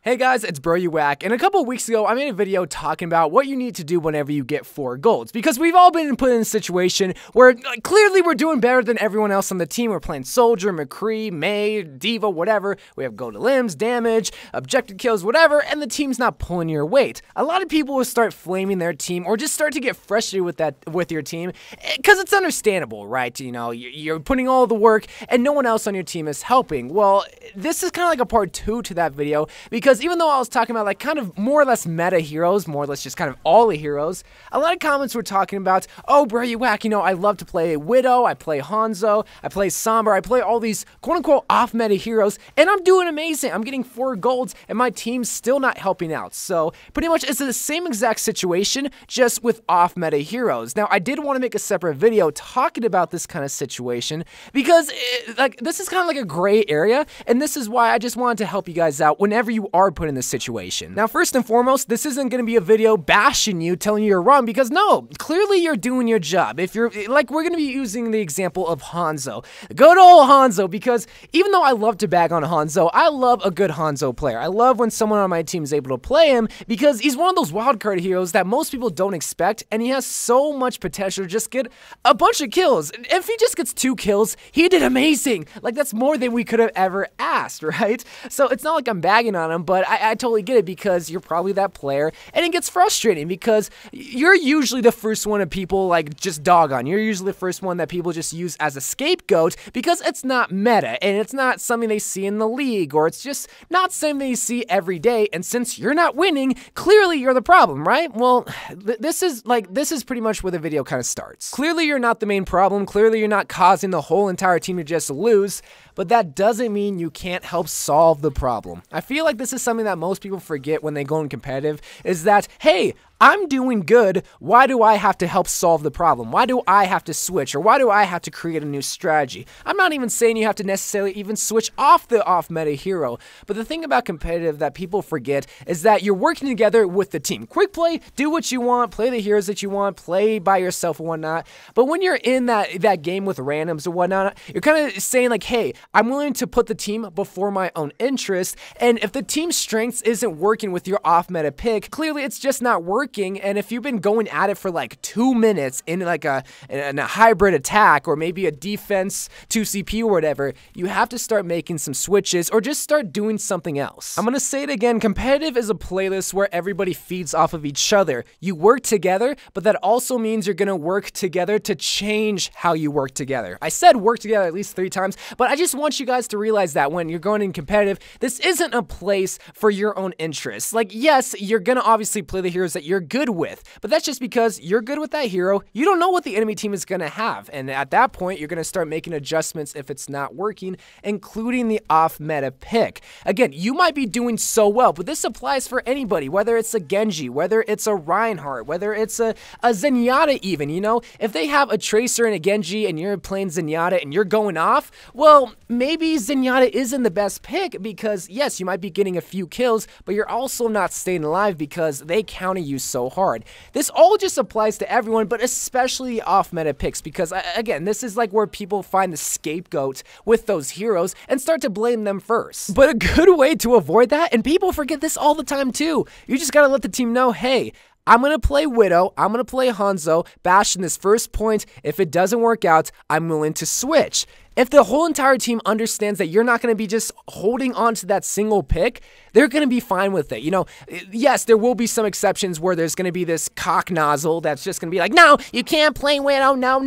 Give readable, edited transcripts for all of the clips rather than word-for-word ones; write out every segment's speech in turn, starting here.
Hey guys, it's Bro You Whack, and a couple of weeks ago I made a video talking about what you need to do whenever you get 4 golds, because we've all been put in a situation where clearly we're doing better than everyone else on the team. We're playing Soldier, McCree, May, Diva, whatever. We have gold limbs, damage, objective kills, whatever, and the team's not pulling your weight. A lot of people will start flaming their team or just start to get frustrated with your team, because it's understandable, right? You know, you're putting all the work and no one else on your team is helping. Well, this is kind of like a part 2 to that video, because even though I was talking about like kind of more or less meta heroes, more or less just kind of all the heroes, a lot of comments were talking about, oh, Bro You Whack, you know, I love to play Widow, I play Hanzo, I play Sombra, I play all these quote-unquote off-meta heroes, and I'm doing amazing. I'm getting 4 golds, and my team's still not helping out. So pretty much it's the same exact situation, just with off-meta heroes. Now, I did want to make a separate video talking about this kind of situation, because this is kind of like a gray area, and this is why I just wanted to help you guys out whenever you are put in this situation. Now, first and foremost, this isn't going to be a video bashing you, telling you you're wrong, because no, clearly you're doing your job. If you're, like, we're going to be using the example of Hanzo. Good old Hanzo, because even though I love to bag on Hanzo, I love a good Hanzo player. I love when someone on my team is able to play him, because he's one of those wildcard heroes that most people don't expect, and he has so much potential to just get a bunch of kills. If he just gets 2 kills, he did amazing. Like, that's more than we could have ever asked, right? So it's not like I'm bagging on him, but I totally get it, because you're probably that player, and it gets frustrating because you're usually the first one that people like just dog on. You're usually the first one that people just use as a scapegoat because it's not meta, and it's not something they see in the league, or it's just not something they see every day, and since you're not winning, clearly you're the problem, right? Well, this is pretty much where the video kind of starts. Clearly you're not the main problem, clearly you're not causing the whole entire team to just lose, but that doesn't mean you can't help solve the problem. I feel like this is something that most people forget when they go in competitive, is that, hey, I'm doing good, why do I have to help solve the problem? Why do I have to switch, or why do I have to create a new strategy? I'm not even saying you have to necessarily even switch off the off-meta hero, but the thing about competitive that people forget is that you're working together with the team. Quick play, do what you want, play the heroes that you want, play by yourself and whatnot, but when you're in that game with randoms or whatnot, you're kind of saying like, hey, I'm willing to put the team before my own interest, and if the team's strengths isn't working with your off-meta pick, clearly it's just not working. And if you've been going at it for like 2 minutes in like a hybrid attack, or maybe a defense 2CP or whatever, you have to start making some switches or just start doing something else. I'm gonna say it again, competitive is a playlist where everybody feeds off of each other. You work together, but that also means you're gonna work together to change how you work together. I said work together at least 3 times, but I just want you guys to realize that when you're going in competitive, this isn't a place for your own interests. Like, yes, you're gonna obviously play the heroes that you're good with, but that's just because you're good with that hero. You don't know what the enemy team is gonna have, and at that point you're gonna start making adjustments if it's not working, including the off-meta pick. Again, you might be doing so well, but this applies for anybody, whether it's a Genji, whether it's a Reinhardt, whether it's a Zenyatta even, you know? If they have a Tracer and a Genji and you're playing Zenyatta and you're going off, well, maybe Zenyatta isn't the best pick, because yes, you might be getting a few kills, but you're also not staying alive because they counter you so hard. This all just applies to everyone, but especially off-meta picks, because again, this is like where people find the scapegoat with those heroes and start to blame them first. But a good way to avoid that, and people forget this all the time too, you just gotta let the team know, hey, I'm going to play Widow, I'm going to play Hanzo, bash in this first point. If it doesn't work out, I'm willing to switch. If the whole entire team understands that you're not going to be just holding on to that single pick, they're going to be fine with it. You know, yes, there will be some exceptions where there's going to be this cock nozzle that's just going to be like, no, you can't play Widow, no,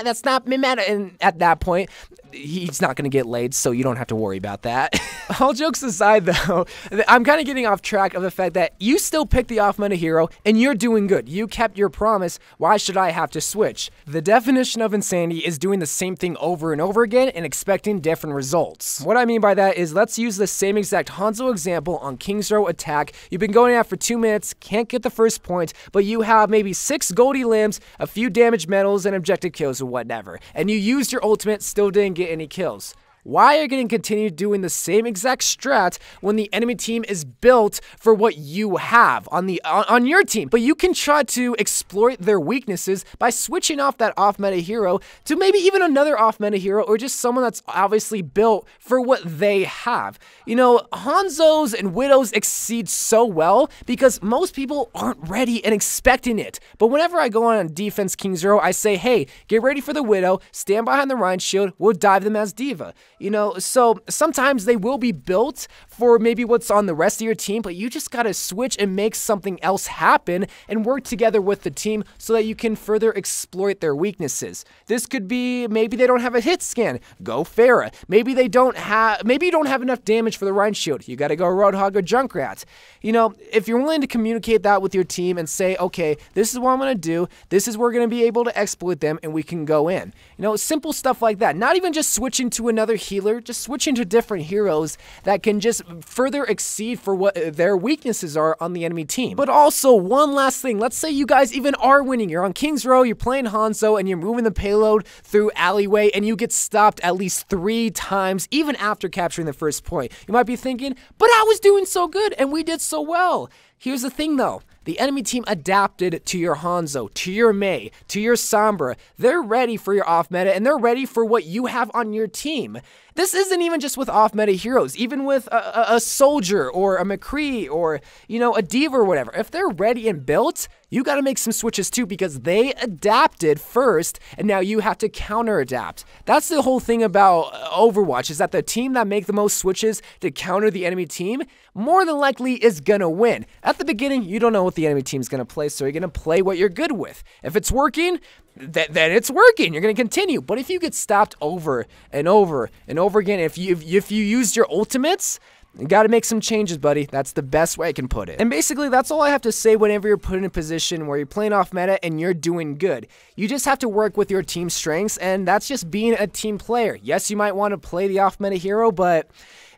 that's not meta. And at that point, he's not going to get laid, so you don't have to worry about that. All jokes aside, though, I'm kind of getting off track of the fact that you still picked the off-meta hero, and you're doing good. You kept your promise. Why should I have to switch? The definition of insanity is doing the same thing over and over again and expecting different results. What I mean by that is, let's use the same exact Hanzo example on King's Row attack. You've been going at for 2 minutes, can't get the first point, but you have maybe 6 goldie limbs, a few damage medals, and objective kills or whatever, and you used your ultimate, still didn't get any kills. Why are you going to continue doing the same exact strat when the enemy team is built for what you have on your team? But you can try to exploit their weaknesses by switching off that off-meta hero to maybe even another off-meta hero, or just someone that's obviously built for what they have. You know, Hanzos and Widows exceed so well because most people aren't ready and expecting it. But whenever I go on defense King Zero, I say, hey, get ready for the Widow, stand behind the Rhine shield, we'll dive them as Diva. You know, so sometimes they will be built for maybe what's on the rest of your team, but you just gotta switch and make something else happen and work together with the team so that you can further exploit their weaknesses. This could be maybe they don't have a hit scan, go Pharah. Maybe you don't have enough damage for the Rhine shield, you gotta go Roadhog or Junkrat. You know, if you're willing to communicate that with your team and say, okay, this is what I'm gonna do, this is where we're gonna be able to exploit them and we can go in. You know, simple stuff like that. Not even just switching to another healer, just switching to different heroes that can just further exceed for what their weaknesses are on the enemy team. But also, one last thing, let's say you guys even are winning, you're on King's Row, you're playing Hanzo, and you're moving the payload through alleyway, and you get stopped at least 3 times, even after capturing the first point. You might be thinking, but I was doing so good, and we did so well. Here's the thing though, the enemy team adapted to your Hanzo, to your Mei, to your Sombra. They're ready for your off-meta, and they're ready for what you have on your team. This isn't even just with off-meta heroes, even with a Soldier or a McCree or, you know, a Diva or whatever. If they're ready and built, you gotta make some switches too because they adapted first and now you have to counter-adapt. That's the whole thing about Overwatch, is that the team that make the most switches to counter the enemy team more than likely is gonna win. At the beginning, you don't know what the enemy team's gonna play, so you're gonna play what you're good with. If it's working, then it's working. You're gonna continue. But if you get stopped over and over and over again, if you use your ultimates, you gotta make some changes, buddy. That's the best way I can put it. And basically, that's all I have to say whenever you're put in a position where you're playing off meta and you're doing good. You just have to work with your team strengths, and that's just being a team player. Yes, you might want to play the off meta hero, but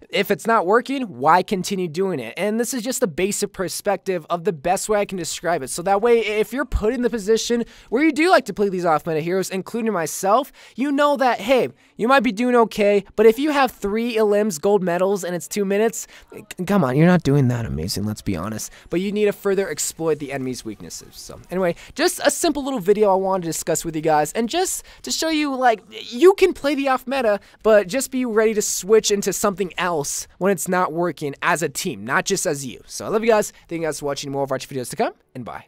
if it's not working, why continue doing it? And this is just a basic perspective of the best way I can describe it. So that way, if you're put in the position where you do like to play these off-meta heroes, including myself, you know that, hey, you might be doing okay, but if you have 3 elims gold medals and it's 2 minutes, come on, you're not doing that amazing, let's be honest. But you need to further exploit the enemy's weaknesses. So anyway, just a simple little video I wanted to discuss with you guys, and just to show you, like, you can play the off-meta, but just be ready to switch into something else when it's not working as a team, not just as you. So I love you guys. Thank you guys for watching. More Overwatch videos to come, and bye.